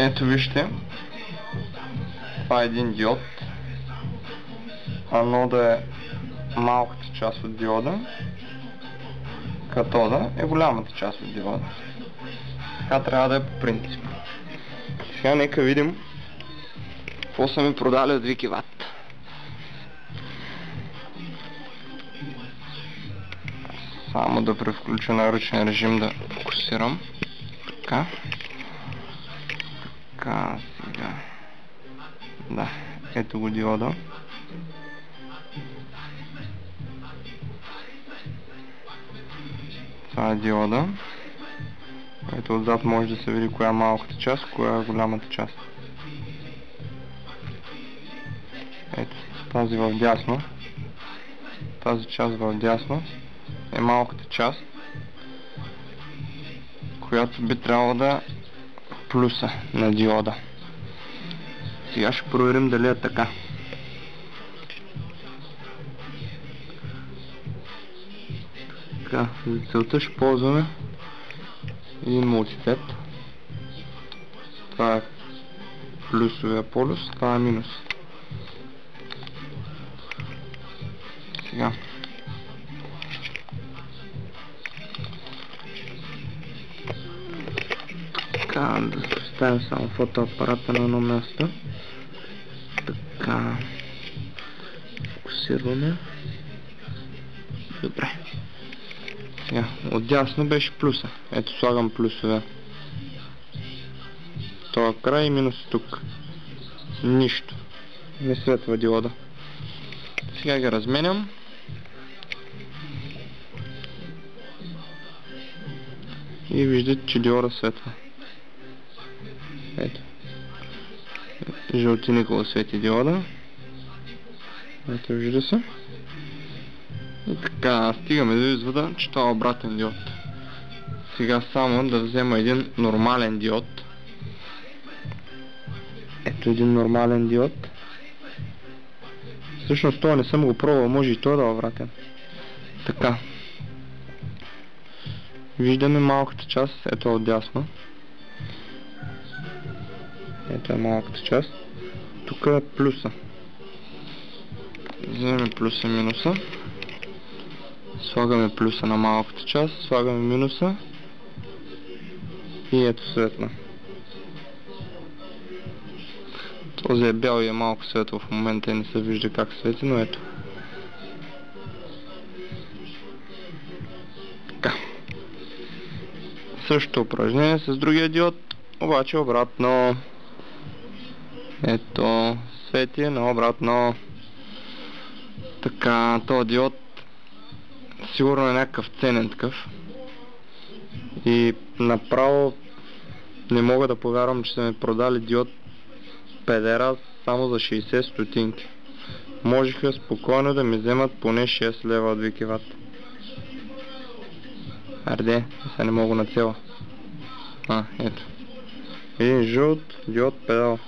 Ето вижте, това е един диод. Анода е малката част от диода, катода е голямата част от диода. Така трябва да е по принцип. Сега нека видим какво са ми продали от Викиват. Само да превключа на ръчен режим да фокусирам. Така. Така, сега. Да, ето го диода. Това е диода. Ето отзад може да се види коя е малката част, коя е голямата част. Ето, тази в дясно. Тази част в дясно е малката част, която би трябвало да е плюса на диода. Сега ще проверим дали е така. Така, за целта ще ползваме един мултитет. Това е плюсовия полюс, това е минус. Сега така, да поставим само фотоапарата на едно място. Така, фокусираме. Добре. Сега, отдясно беше плюса. Ето слагам плюсове. Това край и минус тук. Нищо. Не светва диода. Сега ги разменям. И виждате, че диода светва. Ето. Жълтиникъл свети диода. Ето, вижда се. И така, стигаме до извода, че това е обратен диод. Сега само да взема един нормален диод. Ето един нормален диод. Всъщност това не съм го пробвал, може и той да е обратен. Така. Виждаме малката част, ето отдясно. Ето е малката част. Тук е плюса. Вземем плюса и минуса. Слагаме плюса на малката част, слагаме минуса. И ето светна. Този е бял и е малко светло в момента и не се вижда как свети, но ето. Така. Същото упражнение с другия диод, обаче обратно. Ето, свети наобратно. Така, този диод сигурно е някакъв ценен такъв. И направо не мога да повярвам, че са ми продали диод педера само за 60 стотинки. Можеха спокойно да ми вземат поне 6 лева от Викиват. Арде, сега не мога на цела. Ето. Един жълт диод педал.